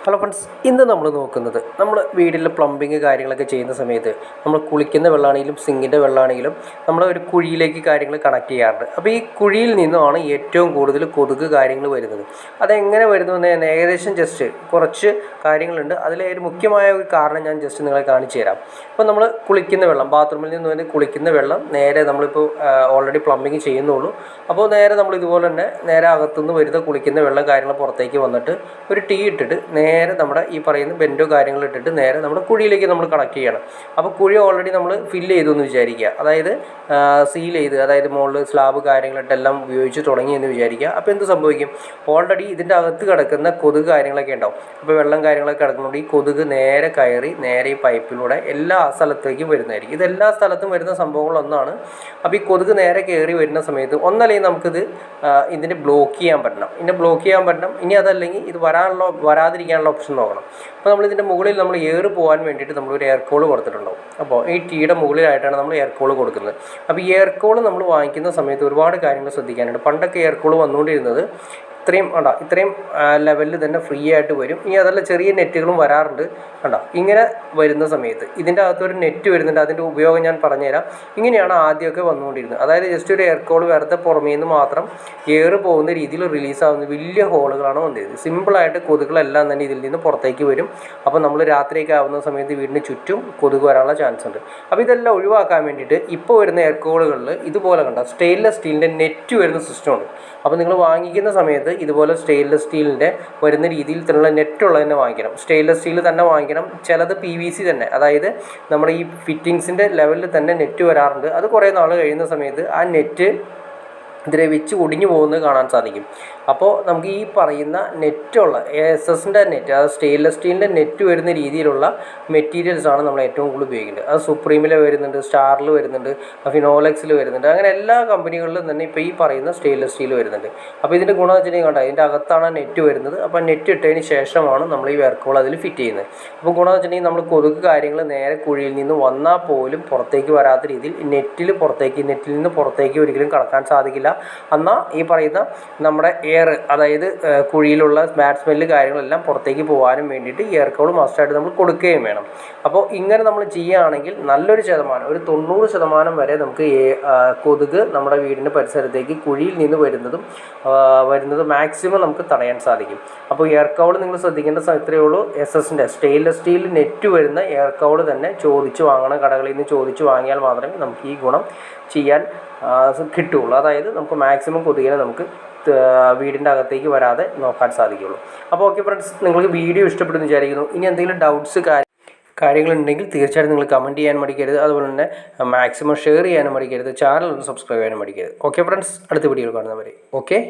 Hello friends, ഇന്ന് നമ്മൾ നോക്കുന്നത് നമ്മൾ വീട്ടിൽ പ്ലംബിങ് കാര്യങ്ങളൊക്കെ ചെയ്യുന്ന സമയത്ത് നമ്മൾ കുളിക്കുന്ന വെള്ളമാണെങ്കിലും സിങ്കിൻ്റെ വെള്ളമാണെങ്കിലും നമ്മൾ ഒരു കുഴിയിലേക്ക് കാര്യങ്ങൾ കണക്ട് ചെയ്യാറുണ്ട്. അപ്പോൾ ഈ കുഴിയിൽ നിന്നുമാണ് ഏറ്റവും കൂടുതൽ കൊതുക് കാര്യങ്ങൾ വരുന്നത്. അതെങ്ങനെ വരുന്നു എന്ന് ഞാൻ ഏകദേശം ജസ്റ്റ് കുറച്ച് കാര്യങ്ങളുണ്ട്. അതിലെ ഒരു മുഖ്യമായ ഒരു കാരണം ഞാൻ ജസ്റ്റ് നിങ്ങളെ കാണിച്ചു തരാം. അപ്പോൾ നമ്മൾ കുളിക്കുന്ന വെള്ളം, ബാത്റൂമിൽ നിന്ന് തന്നെ കുളിക്കുന്ന വെള്ളം നേരെ നമ്മളിപ്പോൾ ഓൾറെഡി പ്ലംബിങ് ചെയ്യുന്നുള്ളൂ. അപ്പോൾ നേരെ നമ്മൾ ഇതുപോലെ തന്നെ നേരെ അകത്തുനിന്ന് വരുന്ന കുളിക്കുന്ന വെള്ളം കാര്യങ്ങൾ പുറത്തേക്ക് വന്നിട്ട് ഒരു ടീ ഇട്ടിട്ട് നേരെ നമ്മുടെ ഈ പറയുന്ന ബെൻഡോ കാര്യങ്ങൾ ഇട്ടിട്ട് നേരെ നമ്മുടെ കുഴിയിലേക്ക് നമ്മൾ കണക്ട് ചെയ്യണം. അപ്പോൾ കുഴി ഓൾറെഡി നമ്മൾ ഫില്ല് ചെയ്തു എന്ന് വിചാരിക്കുക, അതായത് സീൽ ചെയ്ത്, അതായത് മുകളിൽ സ്ലാബ് കാര്യങ്ങളിട്ടെല്ലാം ഉപയോഗിച്ച് തുടങ്ങി എന്ന് വിചാരിക്കുക. അപ്പോൾ എന്ത് സംഭവിക്കും? ഓൾറെഡി ഇതിൻ്റെ അകത്ത് കിടക്കുന്ന കൊതുക് കാര്യങ്ങളൊക്കെ ഉണ്ടാവും. അപ്പോൾ വെള്ളം കാര്യങ്ങളൊക്കെ കിടക്കുന്നുണ്ട്, ഈ കൊതുക് നേരെ കയറി നേരെ ഈ പൈപ്പിലൂടെ എല്ലാ സ്ഥലത്തേക്കും വരുന്നതായിരിക്കും. ഇതെല്ലാ സ്ഥലത്തും വരുന്ന സംഭവങ്ങളൊന്നാണ്. അപ്പോൾ ഈ കൊതുക് നേരെ കയറി വരുന്ന സമയത്ത് ഒന്നല്ലെങ്കിൽ നമുക്കിത് ഇതിനെ ബ്ലോക്ക് ചെയ്യാൻ പറ്റണം. ഇനി അതല്ലെങ്കിൽ ഇത് വരാതിരിക്കാനുള്ള ഓപ്ഷൻ നോക്കണം. അപ്പോൾ നമ്മളിതിൻ്റെ മുകളിൽ നമ്മൾ എയർ പോകാൻ വേണ്ടിയിട്ട് നമ്മളൊരു എയർ കോൾ കൊടുത്തിട്ടുണ്ടാവും. അപ്പോൾ ഈ ടീയുടെ മുകളിലായിട്ടാണ് നമ്മൾ എയർ കോൾ കൊടുക്കുന്നത്. അപ്പോൾ ഈ എയർ കോൾ നമ്മൾ വാങ്ങിക്കുന്ന സമയത്ത് ഒരുപാട് കാര്യങ്ങൾ ശ്രദ്ധിക്കാനുണ്ട്. പണ്ടൊക്കെ എയർ കോൾ വന്നുകൊണ്ടിരുന്നത് ഇത്രയും ലെവലിൽ തന്നെ ഫ്രീ ആയിട്ട് വരും. ഇനി അതല്ല, ചെറിയ നെറ്റുകളും വരാറുണ്ട്. ഇങ്ങനെ വരുന്ന സമയത്ത് ഇതിൻ്റെ അകത്തൊരു നെറ്റ് വരുന്നുണ്ട്. അതിൻ്റെ ഉപയോഗം ഞാൻ പറഞ്ഞുതരാം. ഇങ്ങനെയാണ് ആദ്യമൊക്കെ വന്നുകൊണ്ടിരുന്നത്. അതായത് ജസ്റ്റ് ഒരു എയർ കോൾ വെറുതെ പുറമേ നിന്ന് മാത്രം എയർ പോകുന്ന രീതിയിൽ റിലീസാകുന്ന വലിയ ഹോളുകളാണ് വന്നിരുന്നത്. സിമ്പിളായിട്ട് കൊതുകുകളെല്ലാം തന്നെ ഇതിൽ നിന്ന് പുറത്തേക്ക് വരും. അപ്പോൾ നമ്മൾ രാത്രിയൊക്കെ ആവുന്ന സമയത്ത് വീടിന് ചുറ്റും കൊതുക് വരാനുള്ള ചാൻസ് ഉണ്ട്. അപ്പോൾ ഇതെല്ലാം ഒഴിവാക്കാൻ വേണ്ടിയിട്ട് ഇപ്പോൾ വരുന്ന എയർ കോളുകളിൽ ഇതുപോലെ സ്റ്റെയിൻലെസ് സ്റ്റീലിൻ്റെ നെറ്റ് വരുന്ന സിസ്റ്റമുണ്ട്. അപ്പോൾ നിങ്ങൾ വാങ്ങിക്കുന്ന സമയത്ത് ഇതുപോലെ സ്റ്റെയിൻലെസ് സ്റ്റീലിൻ്റെ വരുന്ന രീതിയിൽ തന്നെയുള്ള നെറ്റുള്ളത് തന്നെ വാങ്ങിക്കണം. സ്റ്റെയിൻലെസ് സ്റ്റീൽ തന്നെ വാങ്ങിക്കണം. ചിലത് PVC തന്നെ, അതായത് നമ്മുടെ ഈ ഫിറ്റിങ്സിൻ്റെ ലെവലിൽ തന്നെ നെറ്റ് വരാറുണ്ട്. അത് കുറേ നാൾ കഴിയുന്ന സമയത്ത് ആ നെറ്റ് ദ്രവിച്ച് ഒടിഞ്ഞു പോകുന്നത് കാണാൻ സാധിക്കും. അപ്പോൾ നമുക്ക് ഈ പറയുന്ന നെറ്റുള്ള ASSൻ്റെ നെറ്റ്, അത് സ്റ്റെയിൻലെസ് സ്റ്റീലിൻ്റെ നെറ്റ് വരുന്ന രീതിയിലുള്ള മെറ്റീരിയൽസാണ് നമ്മൾ ഏറ്റവും കൂടുതൽ ഉപയോഗിക്കേണ്ടത്. അത് സുപ്രീമിൽ വരുന്നുണ്ട്, സ്റ്റാറിൽ വരുന്നുണ്ട്, ഫിനോലെക്സിൽ വരുന്നുണ്ട്. അങ്ങനെ എല്ലാ കമ്പനികളിലും തന്നെ ഇപ്പോൾ ഈ പറയുന്ന സ്റ്റെയിൻലെസ് സ്റ്റീൽ വരുന്നുണ്ട്. അപ്പോൾ ഇതിൻ്റെ ഗുണം വെച്ചിട്ടുണ്ടെങ്കിൽ കണ്ടോ, ഇതിൻ്റെ അകത്താണ് നെറ്റ് വരുന്നത്. അപ്പോൾ നെറ്റ് ഇട്ടതിന് ശേഷമാണ് നമ്മൾ ഈ വർക്കുകൾ അതിൽ ഫിറ്റ് ചെയ്യുന്നത്. അപ്പോൾ ഗുണം വെച്ചിട്ടുണ്ടെങ്കിൽ നമ്മൾ കൊതുക് കാര്യങ്ങൾ നേരെ കുഴിയിൽ നിന്ന് വന്നാൽ പോലും പുറത്തേക്ക് വരാത്ത രീതിയിൽ നെറ്റിൽ നിന്ന് പുറത്തേക്ക് ഒരിക്കലും കടക്കാൻ സാധിക്കില്ല. എന്നാൽ ഈ പറയുന്ന നമ്മുടെ എയർ, അതായത് കുഴിയിലുള്ള ബാഡ് സ്മെല്ല് കാര്യങ്ങളെല്ലാം പുറത്തേക്ക് പോകാനും വേണ്ടിയിട്ട് എയർ കോൾ മസ്റ്റായിട്ട് നമ്മൾ കൊടുക്കുകയും വേണം. അപ്പോൾ ഇങ്ങനെ നമ്മൾ ചെയ്യുകയാണെങ്കിൽ നല്ലൊരു ശതമാനം, ഒരു 90% വരെ നമുക്ക് കൊതുക് നമ്മുടെ വീടിൻ്റെ പരിസരത്തേക്ക് കുഴിയിൽ നിന്ന് വരുന്നത് മാക്സിമം നമുക്ക് തടയാൻ സാധിക്കും. അപ്പോൾ എയർ കോൾ നിങ്ങൾ ശ്രദ്ധിക്കേണ്ട ഇത്രയേ ഉള്ളൂ. SSൻ്റെ സ്റ്റെയിൻലെസ് സ്റ്റീൽ നെറ്റ് വരുന്ന എയർ കോൾ തന്നെ ചോദിച്ച് വാങ്ങണം. കടകളിൽ നിന്ന് ചോദിച്ച് വാങ്ങിയാൽ മാത്രമേ നമുക്ക് ഈ ഗുണം ചെയ്യാൻ കിട്ടുകയുള്ളൂ. അതായത് നമുക്ക് മാക്സിമം കൊതുകിനെ നമുക്ക് വീടിൻ്റെ അകത്തേക്ക് വരാതെ നോക്കാൻ സാധിക്കുകയുള്ളൂ. അപ്പോൾ ഓക്കെ ഫ്രണ്ട്സ്, നിങ്ങൾക്ക് വീഡിയോ ഇഷ്ടപ്പെടുന്നു വിചാരിക്കുന്നു. ഇനി എന്തെങ്കിലും ഡൗട്ട്സ് കാര്യങ്ങളുണ്ടെങ്കിൽ തീർച്ചയായിട്ടും നിങ്ങൾ കമൻറ്റ് ചെയ്യാൻ മടിക്കരുത്. അതുപോലെ തന്നെ മാക്സിമം ഷെയർ ചെയ്യാനും മടിക്കരുത്. ചാനൽ ഒന്ന് സബ്സ്ക്രൈബ് ചെയ്യാനും മടിക്കരുത്. ഓക്കെ ഫ്രണ്ട്സ്, അടുത്ത വീഡിയോയിൽ കാണുന്നവരെ ഓക്കെ.